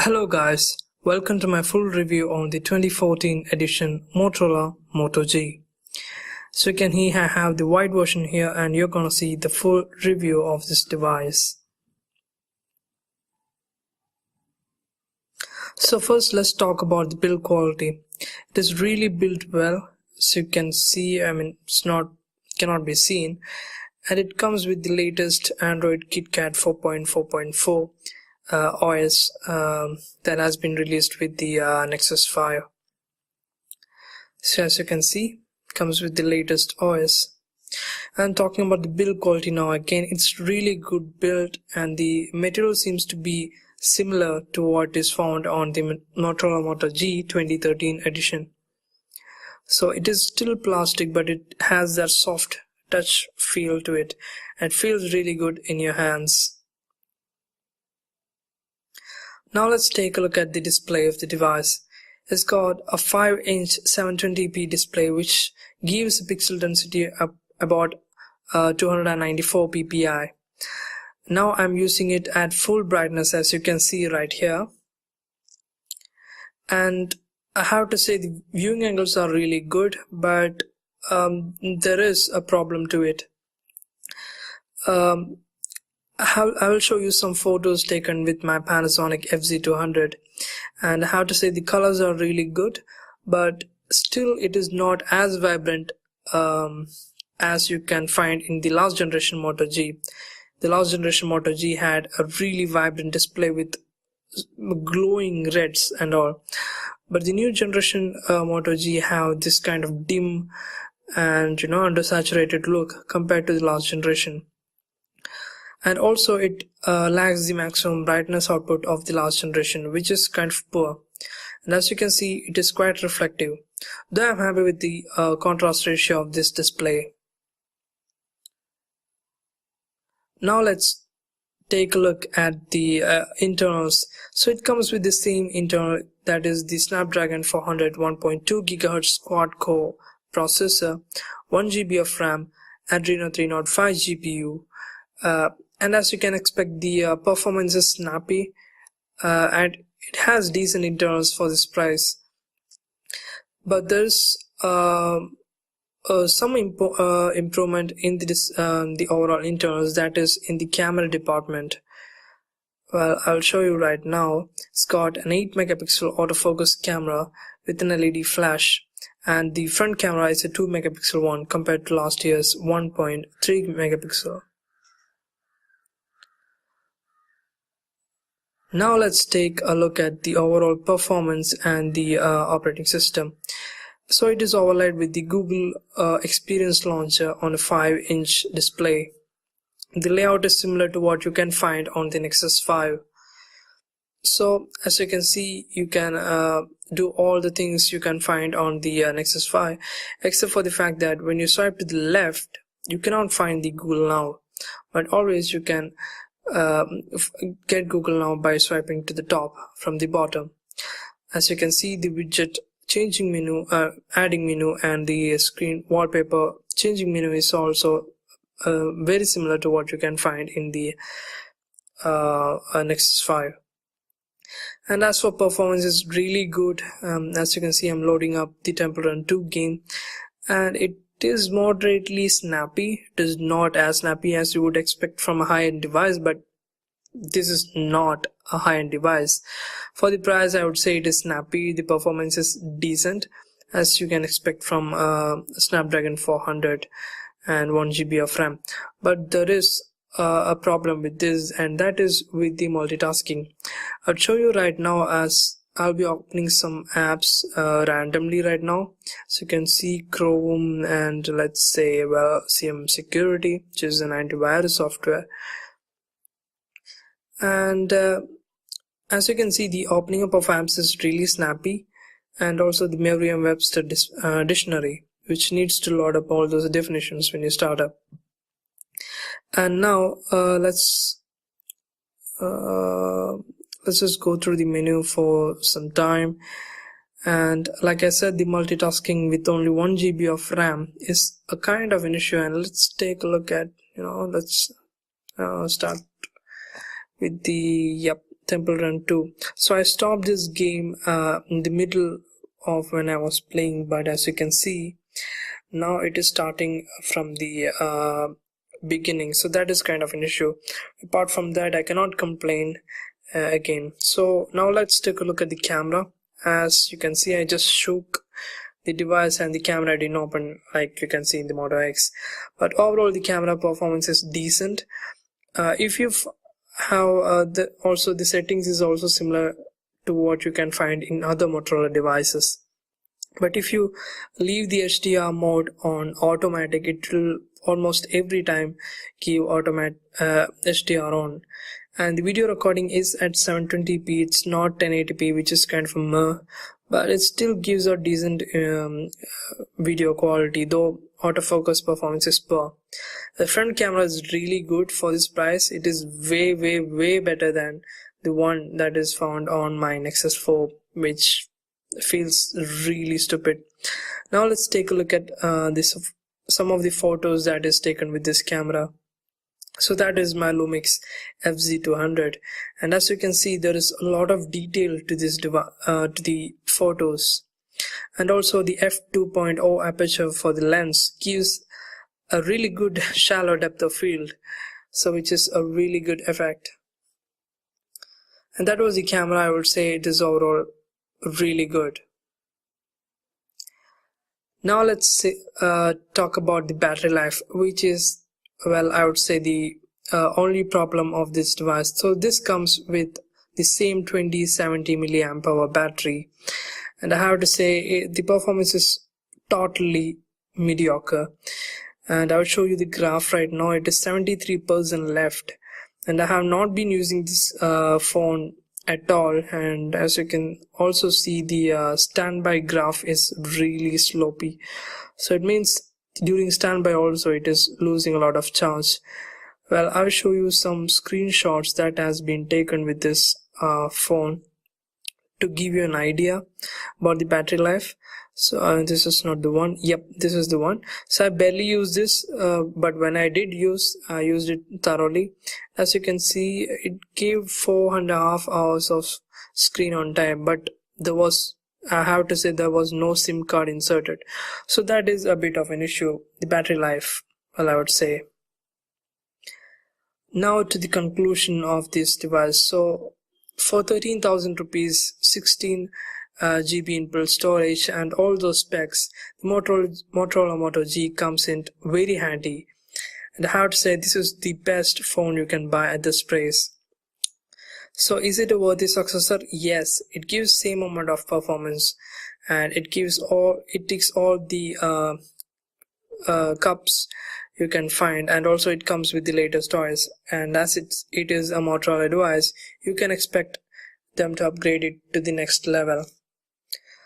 Hello guys, welcome to my full review on the 2014 edition Motorola Moto G. So you can see I have the white version here and you're gonna see the full review of this device. So first let's talk about the build quality. It is really built well, so you can see, it's cannot be seen, and it comes with the latest Android KitKat 4.4.4 OS that has been released with the Nexus 5. So as you can see, it comes with the latest OS. And talking about the build quality now, again, it's really good build and the material seems to be similar to what is found on the Motorola Moto G 2013 edition. So it is still plastic, but it has that soft touch feel to it and feels really good in your hands. Now let's take a look at the display of the device. It's got a 5-inch 720p display which gives a pixel density of about 294 ppi. Now I'm using it at full brightness, as you can see right here. And I have to say the viewing angles are really good, but there is a problem to it. I will show you some photos taken with my Panasonic FZ200, and I have to say the colors are really good, but still it is not as vibrant as you can find in the last generation Moto G. The last generation Moto G had a really vibrant display with glowing reds and all, but the new generation Moto G have this kind of dim and undersaturated look compared to the last generation. And also it lacks the maximum brightness output of the last generation, which is kind of poor. And as you can see, it is quite reflective, though I'm happy with the contrast ratio of this display. Now let's take a look at the internals. So it comes with the same internal, that is the Snapdragon 400 1.2 GHz quad-core processor, 1 GB of RAM, Adreno 305 GPU, and as you can expect, the performance is snappy and it has decent internals for this price. But there's some improvement in the overall internals, that is in the camera department. Well, I'll show you right now. It's got an 8 megapixel autofocus camera with an LED flash, and the front camera is a 2 megapixel one compared to last year's 1.3 megapixel. Now let's take a look at the overall performance and the operating system. So it is overlaid with the Google Experience Launcher on a 5-inch display. The layout is similar to what you can find on the Nexus 5. So as you can see, you can do all the things you can find on the Nexus 5, except for the fact that when you swipe to the left, you cannot find the Google Now, but always you can get Google Now by swiping to the top from the bottom. As you can see, the widget changing menu, adding menu, and the screen wallpaper changing menu is also very similar to what you can find in the Nexus 5. And as for performance, it's really good. As you can see, I'm loading up the Temple Run 2 game, and it is moderately snappy. It is not as snappy as you would expect from a high-end device, but this is not a high-end device. For the price, I would say it is snappy. The performance is decent, as you can expect from Snapdragon 400 and 1 GB of RAM. But there is a problem with this, and that is with the multitasking. I'll show you right now, as I'll be opening some apps randomly right now. So you can see Chrome and let's say CM Security, which is an antivirus software. And as you can see, the opening up of apps is really snappy, and also the Merriam-Webster dictionary, which needs to load up all those definitions when you start up. And now let's just go through the menu for some time. And like I said, the multitasking with only 1 GB of RAM is a kind of an issue. And let's take a look at, let's start with the Temple Run 2. So I stopped this game in the middle of when I was playing, but as you can see now it is starting from the beginning, so that is kind of an issue. Apart from that, I cannot complain again. So now let's take a look at the camera. As you can see, I just shook the device and the camera didn't open, like you can see in the Moto X. But overall the camera performance is decent. If you have also the settings is also similar to what you can find in other Motorola devices. But if you leave the HDR mode on automatic, it will almost every time give automatic HDR on. And the video recording is at 720p. It's not 1080p, which is kind of a meh, but it still gives a decent video quality, though autofocus performance is poor. The front camera is really good for this price. It is way better than the one that is found on my Nexus 4, which feels really stupid. Now let's take a look at some of the photos that is taken with this camera. So that is my Lumix FZ200, and as you can see, there is a lot of detail to this to the photos, and also the f2.0 aperture for the lens gives a really good shallow depth of field, so which is a really good effect. And that was the camera. I would say it is overall really good. Now let's talk about the battery life, which is, well, I would say the only problem of this device. So this comes with the same 2070 milliamp hour battery, and I have to say the performance is totally mediocre. And I'll show you the graph right now. It is 73% left, and I have not been using this phone at all, and as you can also see, the standby graph is really sloppy, so it means during standby also it is losing a lot of charge. Well, I'll show you some screenshots that has been taken with this phone to give you an idea about the battery life. So this is not the one. Yep, this is the one. So I barely use this, but when I did use, I used it thoroughly. As you can see, it gave 4.5 hours of screen on time, but I have to say, there was no SIM card inserted, so that is a bit of an issue. The battery life, well, I would say. Now to the conclusion of this device. So for 13,000 rupees, 16 GB inbuilt storage and all those specs, the Motorola Moto G comes in very handy, and I have to say this is the best phone you can buy at this price. So is it a worthy successor? Yes, it gives same amount of performance, and it ticks all the cups you can find, and also it comes with the latest toys, and as it is a Motorola device, you can expect them to upgrade it to the next level.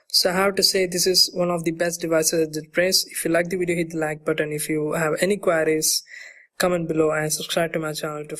So I have to say this is one of the best devices at this price. If you like the video, hit the like button. If you have any queries, comment below and subscribe to my channel to